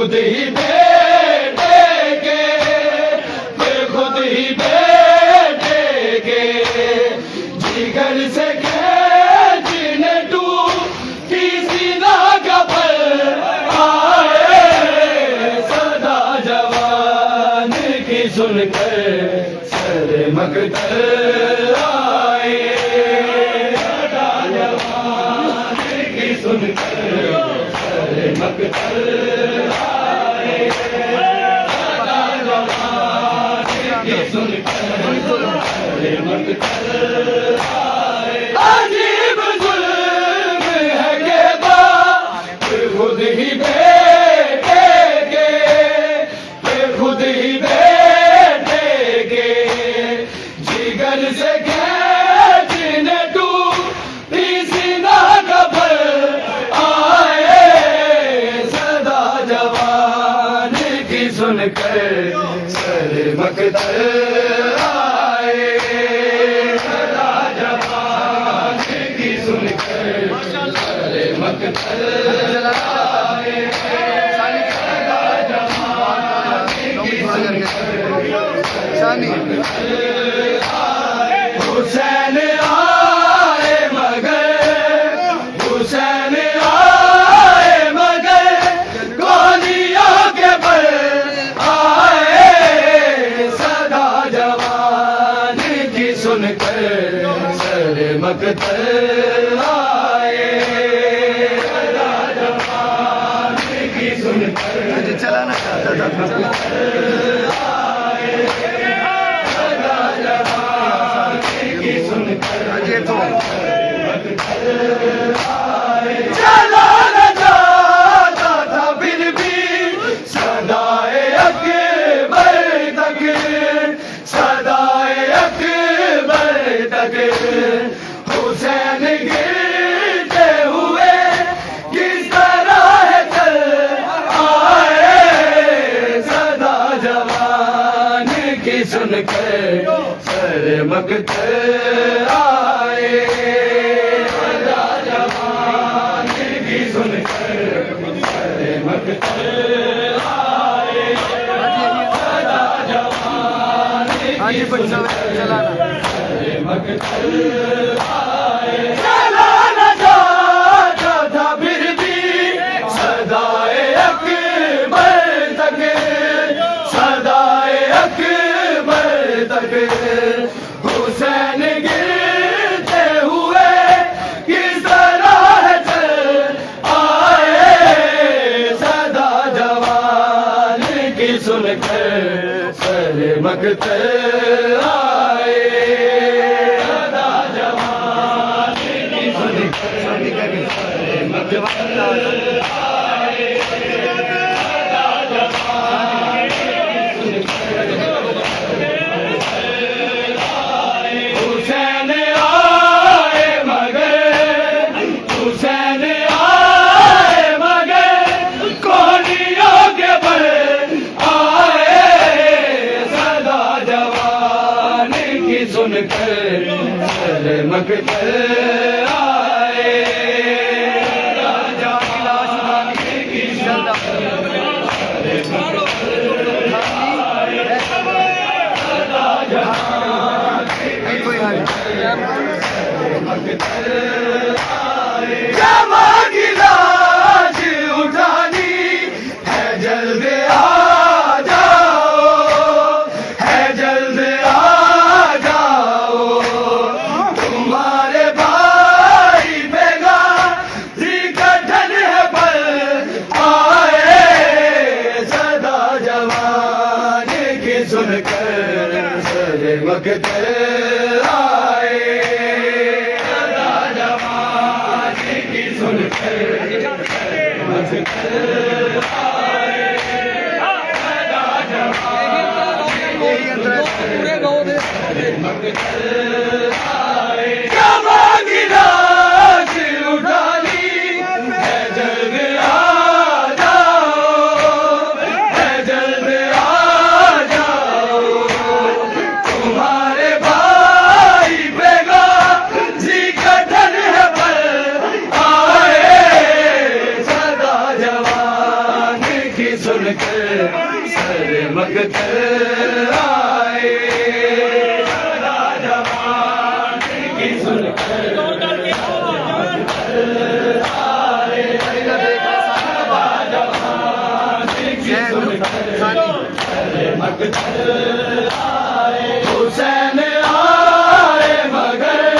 खुद ही बेटे के, फिर खुद ही बेटे के जिगर से खींचने टूटी सीना का पल आए सदा जवान की सुनकर सर मकदर आए, सदा जवान की सुनकर सर मकदर आए, सदा जवान की सुनकर सर मकदर आए। अजीब जुल्म है के बाप खुद ही बेटे के, फिर खुद ही बेटे के जिगर से खींचने टूटी सीना का पल आए सदा जवान की सुनकर सर मकदर आए, सदा जवान की सुनकर सर मकदर आए, सदा जवान की सुनकर हुसैन आए मगर, हुसैन आए मगर गोलियों के बल आए सदा जवान की सुनकर सर मकदर आए, सदा जवान की सुनकर चलाना चाहता था अजय तो चलाना चाहता था फिर भी सदाए अकबर तक, सदाए अकबर तक हुसैन गिरते हुए किस तरह चल आए सदा जवान की सुनकर सर मकदर आए, सदा जवान की सुनकर सर मकदर आए, सदा जवान की सुनकर सर मकदर आए। चलाना चाहता था फिर भी सदाए अकबर तक, सदाए अकबर तक हुसैन गिरते हुए किस तरह चल आए सदा जवान की सुनकर सर मकदर आए, सदा जवान की सुनकर सर मकदर आए, सदा जवान की सुनकर हुसैन आए मगर, हुसैन आए मगर कोहनियों के बल आए सदा जवान की सुनकर सर मकदर आए, सदा जवान की सुनकर सर मकदर आए, सदा जवान जमा की लाश उठानी है जल्द आ जाओ, है जल्द आ जाओ तुम्हारे भाई बेगा कठन है पर आए सदा जवान की सुनकर सर मकदर आए, सदा जवान की सुनकर सर मकदर आए, सदा जवान की मकदर आए। जमा की लाश उठानी है जल्द आ जाओ, है जल्द आ जाओ तुम्हारे भाई बेगा कठन है पर आए सदा जवान की सुन मकतल आए, हुसैन आए मगर,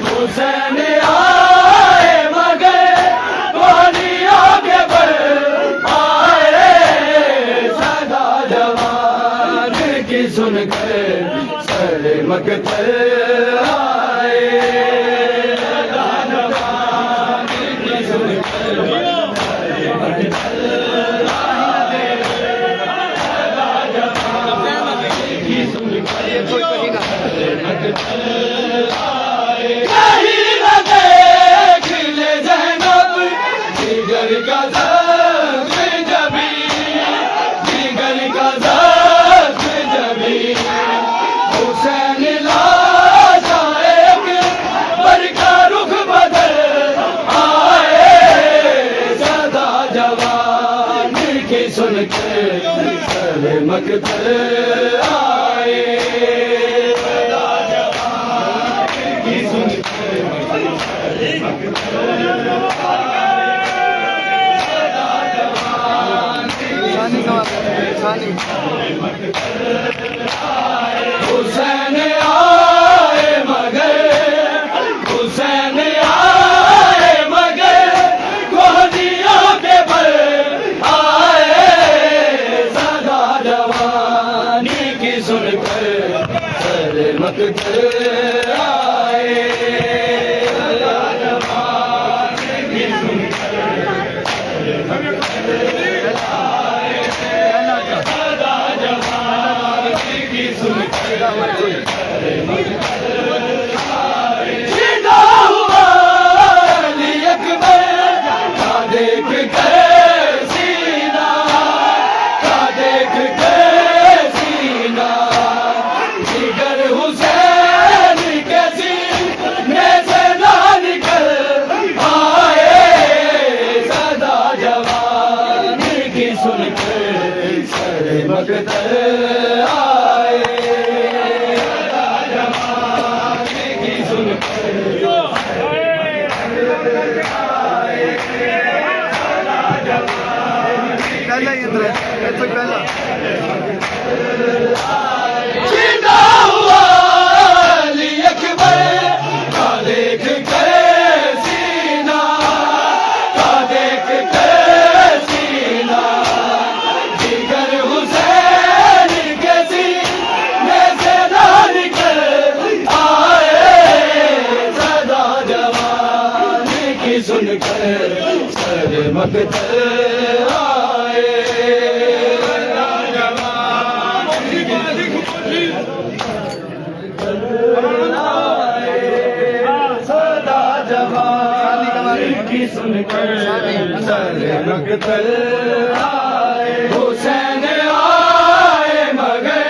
हुसैन आए मगर कोहनी आगे बढ़ आए, सदा जवान की सुनकर सर मकतल आए, सदा जवान की सुनकर सर मकतल आए, सदा जवान की सुनकर सर मकतल आए। कहीं न देख ले ज़ैनब जिगर का ज़ख्म जबी, जिगर का ज़ख्म जबी, हुसैन लाशा एक बर का रुख बदल आए, सदा जवान की सुनकर सर मकतल आए, सदा जवान की सुनकर सर मकतल आए, सदा जवान की हुसैन आए मगर, हुसैन आए मगर कोहनियों के बल आए, सदा जवानी की सुनकर सर मकतल आए, सदा जवानी की सुनकर सर मकतल आए, सदा जवानी की सुनकर जिंदा हुआ अली अकबर का देख कर सीना, का देख कर सीना, जिगर हुसैन के सीने से ना निकल आए, सदा जवान की सुनकर सर मकतल आए, सदा जवान की सुनकर पहला ये तो पहला जिंदा हुआ अली अकबर का देख कर सीना, का देख कर सीना, जिगर हुसैन के सीने से ना निकल आए, सदा जवान की सुनकर सर मकतल आए, सदा जवान सदा जवान की सुनकर सर मकतल आए, हुसैन आए मगर,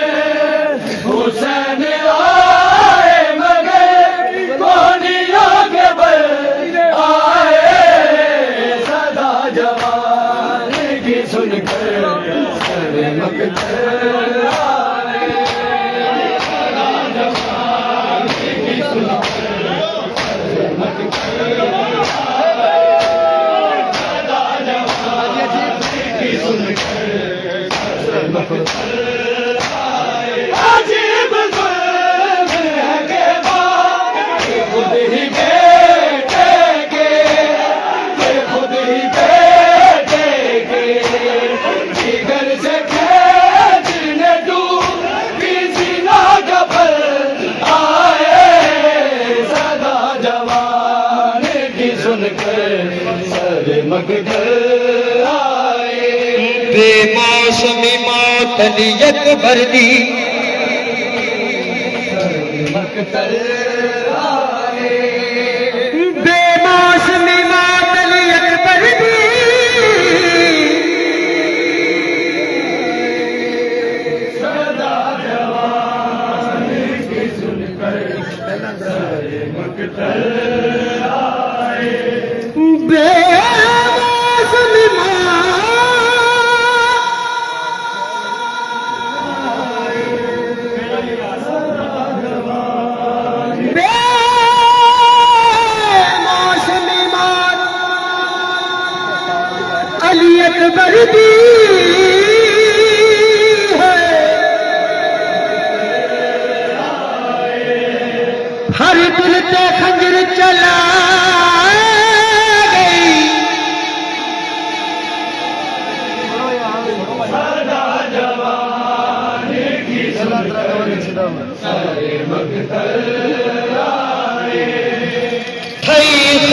हुसैन आए मगर कोहनियों के बल आए, सदा जवान की सुनकर सर मकतल आए, सदा जवान की सुनकर सर मकतल आए, सदा जवान की सुनकर सर मकतल आए। अजीब जुल्म है के बाप खुद ही बेटे के, खुद ही बेटे के, जिगर से खेचने डूबी सीना का पल आए, सदा जवान की सुनकर सर मकतल आए, बेमौसमी मौत अली अकबर दी, सर मकतल आए, बेमौसमी मौत अली अकबर दी, सदा जवान की सुनकर सर मकतल आए, बेमौसमी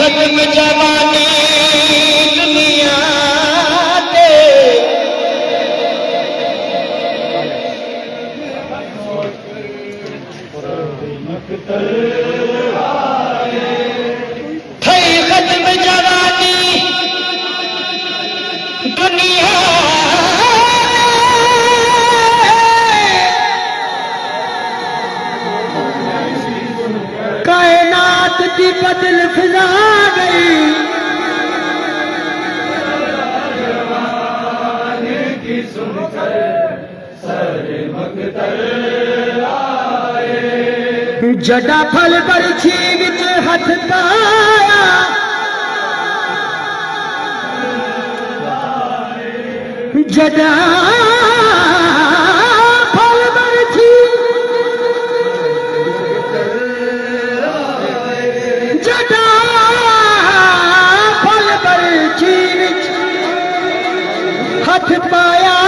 खत्म जवानी दुनिया ते थई खत्म जवानी दुनिया कायनात की बदल फिजा गई की सुनकर सारे मकतल आए। जड़ा फल बरछी विच हथ पाया जड़ा फल बरछी जड़ा फल बरछी विच हथ पाया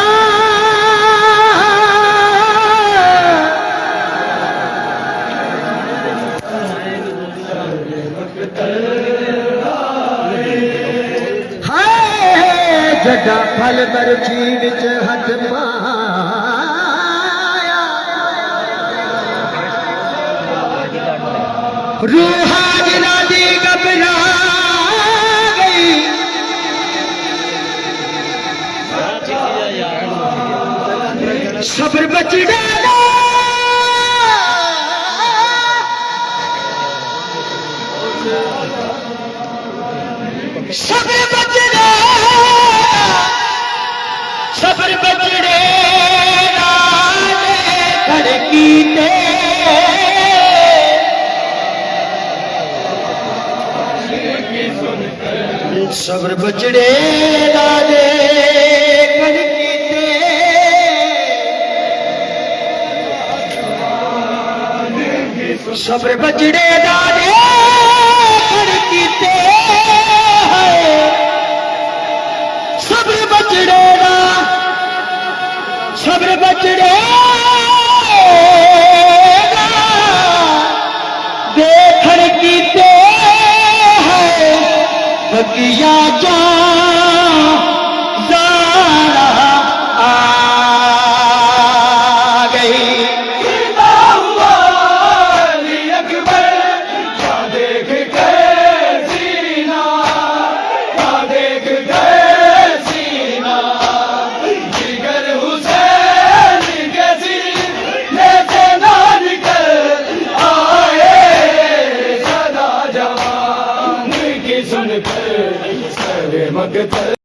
जड़ा फल बरछी विच हथ पाया रूहा जिना दी घबरा गई सब्र बचड़ा सब्र बचड़ा सब्र बचड़े धड़की ते सब्र बचड़े लाले धड़की ते सब्र बचड़े लाले धड़की ते सब्र बचड़े सब्र बचड़े देखण कीते है बगिया जा ज़ारा आ गई। देख गए सीना जिगर हुसैन के सीने से ना निकल आए। सदा जवान की सुनकर सारे मकतल